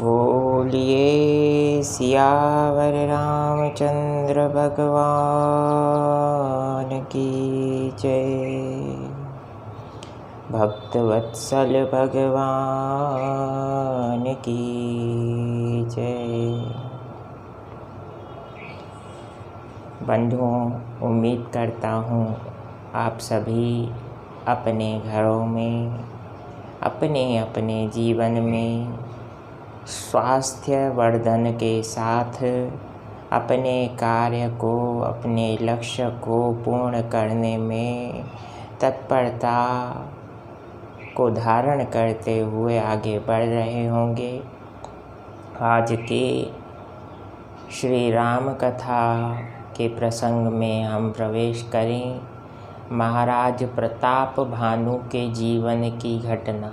बोलिए सियावर रामचंद्र भगवान की जय। भक्तवत्सल भगवान की जय। बंधुओं, उम्मीद करता हूँ आप सभी अपने घरों में, अपने अपने जीवन में स्वास्थ्य वर्धन के साथ अपने कार्य को, अपने लक्ष्य को पूर्ण करने में तत्परता को धारण करते हुए आगे बढ़ रहे होंगे। आज के श्री राम कथा के प्रसंग में हम प्रवेश करें। महाराज प्रताप भानु के जीवन की घटना।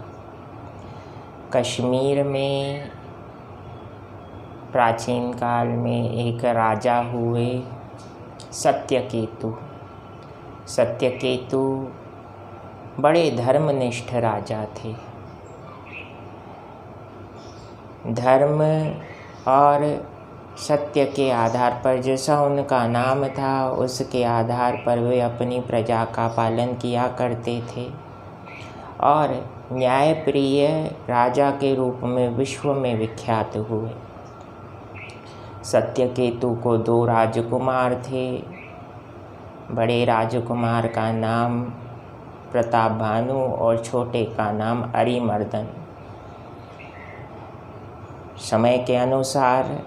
कश्मीर में प्राचीन काल में एक राजा हुए, सत्यकेतु। सत्यकेतु बड़े धर्मनिष्ठ राजा थे। धर्म और सत्य के आधार पर, जैसा उनका नाम था उसके आधार पर वे अपनी प्रजा का पालन किया करते थे और न्यायप्रिय राजा के रूप में विश्व में विख्यात हुए। सत्यकेतु को 2 राजकुमार थे। बड़े राजकुमार का नाम प्रताप भानु और छोटे का नाम अरिमर्दन। समय के अनुसार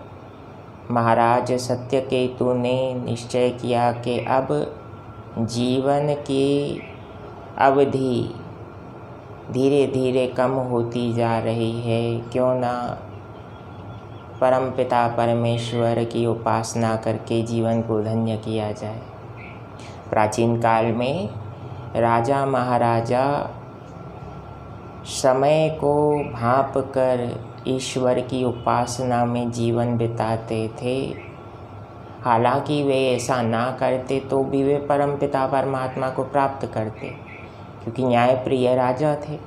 महाराज सत्यकेतु ने निश्चय किया कि अब जीवन की अवधि धीरे धीरे कम होती जा रही है, क्यों ना परमपिता परमेश्वर की उपासना करके जीवन को धन्य किया जाए। प्राचीन काल में राजा महाराजा समय को भांप कर ईश्वर की उपासना में जीवन बिताते थे। हालांकि वे ऐसा ना करते तो भी वे परमपिता परमात्मा को प्राप्त करते, क्योंकि न्यायप्रिय राजा थे।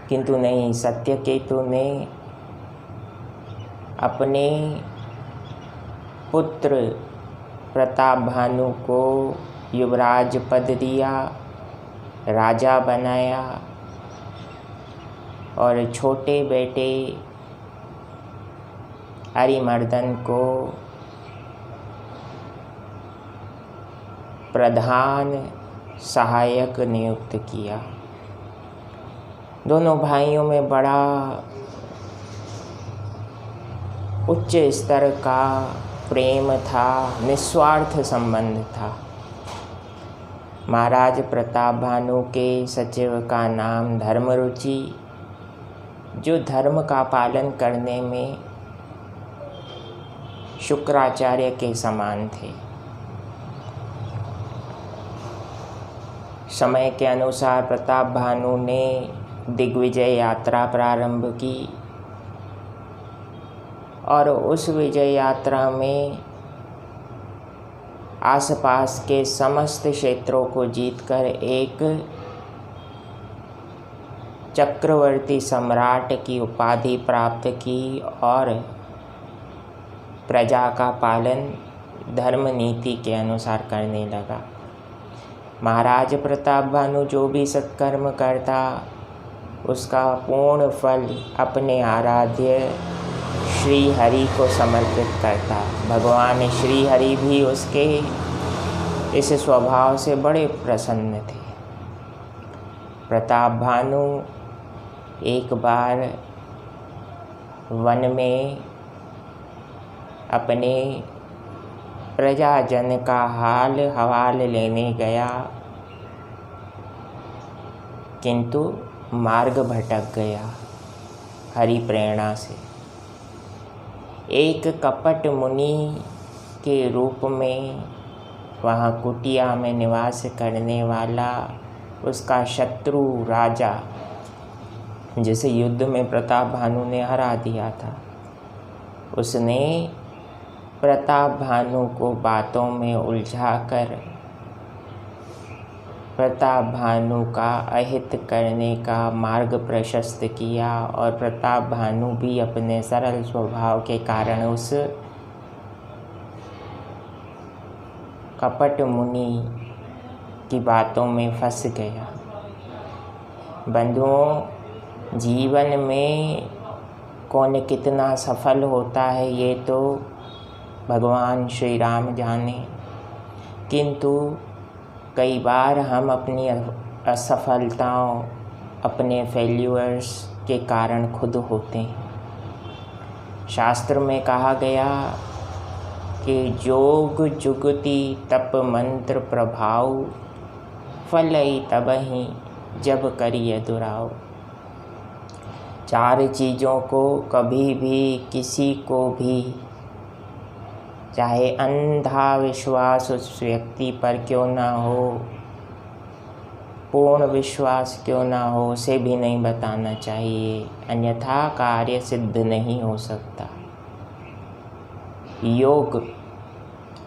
किंतु नहीं, सत्यकेतु ने अपने पुत्र प्रताप भानु को युवराज पद दिया, राजा बनाया और छोटे बेटे अरिमर्दन को प्रधान सहायक नियुक्त किया। दोनों भाइयों में बड़ा उच्च स्तर का प्रेम था, निस्वार्थ संबंध था। महाराज प्रताप भानु के सचिव का नाम धर्मरुचि, जो धर्म का पालन करने में शुक्राचार्य के समान थे। समय के अनुसार प्रताप भानु ने दिग्विजय यात्रा प्रारंभ की और उस विजय यात्रा में आसपास के समस्त क्षेत्रों को जीतकर एक चक्रवर्ती सम्राट की उपाधि प्राप्त की और प्रजा का पालन धर्म नीति के अनुसार करने लगा। महाराज प्रताप भानु जो भी सत्कर्म करता उसका पूर्ण फल अपने आराध्य श्री हरि को समर्पित करता। भगवान श्री हरि भी उसके इस स्वभाव से बड़े प्रसन्न थे। प्रताप भानु एक बार वन में अपने प्रजाजन का हाल हवाल लेने गया, किंतु मार्ग भटक गया। हरि प्रेरणा से एक कपट मुनि के रूप में वहाँ कुटिया में निवास करने वाला उसका शत्रु राजा, जिसे युद्ध में प्रताप भानु ने हरा दिया था, उसने प्रताप भानु को बातों में उलझाकर प्रताप भानु का अहित करने का मार्ग प्रशस्त किया और प्रताप भानु भी अपने सरल स्वभाव के कारण उस कपट मुनि की बातों में फंस गया। बंधुओं, जीवन में कौन कितना सफल होता है ये तो भगवान श्री राम जाने, किंतु कई बार हम अपनी असफलताओं, अपने फेल्यूअर्स के कारण खुद होते हैं। शास्त्र में कहा गया कि जोग जुगति तप मंत्र प्रभाव, फलई तबहि जब करिय दुराव। 4 चीज़ों को कभी भी किसी को भी, चाहे अंधा विश्वास उस व्यक्ति पर क्यों ना हो, पूर्ण विश्वास क्यों ना हो, उसे भी नहीं बताना चाहिए, अन्यथा कार्य सिद्ध नहीं हो सकता। योग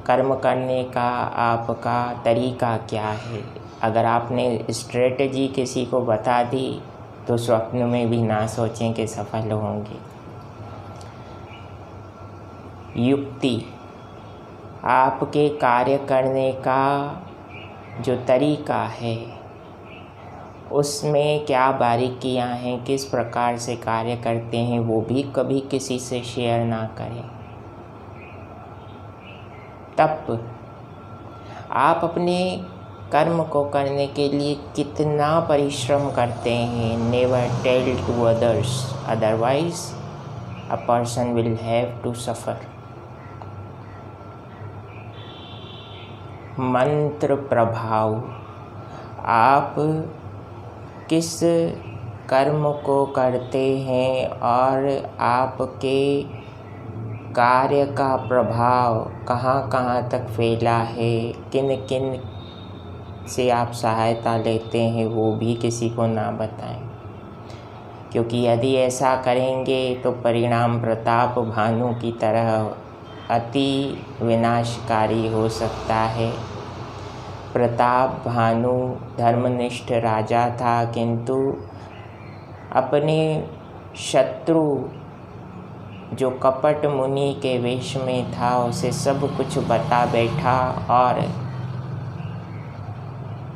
कर्म करने का आपका तरीका क्या है? अगर आपने स्ट्रेटजी किसी को बता दी तो स्वप्न में भी ना सोचें कि सफल होंगे। युक्ति, आपके कार्य करने का जो तरीका है उसमें क्या बारीकियां हैं, किस प्रकार से कार्य करते हैं, वो भी कभी किसी से शेयर ना करें। तप, आप अपने कर्म को करने के लिए कितना परिश्रम करते हैं। Never tell to others, otherwise a person will have to suffer. मंत्र प्रभाव, आप किस कर्म को करते हैं और आपके कार्य का प्रभाव कहाँ कहाँ तक फैला है, किन किन से आप सहायता लेते हैं, वो भी किसी को ना बताएं, क्योंकि यदि ऐसा करेंगे तो परिणाम प्रताप भानु की तरह अति विनाशकारी हो सकता है। प्रताप भानु धर्मनिष्ठ राजा था, किंतु अपने शत्रु जो कपट मुनि के वेश में था उसे सब कुछ बता बैठा और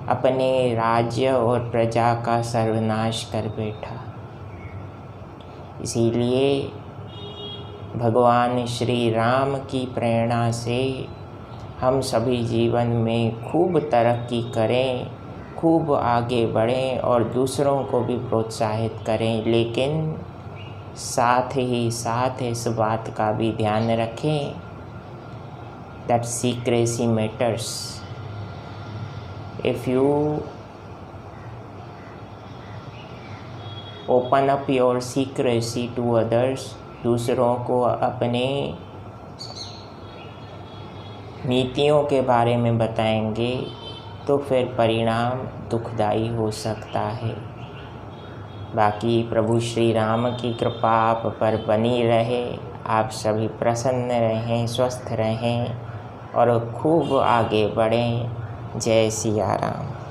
अपने राज्य और प्रजा का सर्वनाश कर बैठा। इसीलिए भगवान श्री राम की प्रेरणा से हम सभी जीवन में खूब तरक्की करें, खूब आगे बढ़ें और दूसरों को भी प्रोत्साहित करें, लेकिन साथ ही साथ इस बात का भी ध्यान रखें that secrecy matters. If you open up your secrecy to others, दूसरों को अपने नीतियों के बारे में बताएंगे तो फिर परिणाम दुखदाई हो सकता है। बाकी प्रभु श्री राम की कृपा आप पर बनी रहे, आप सभी प्रसन्न रहें, स्वस्थ रहें और खूब आगे बढ़ें। जय सिया राम।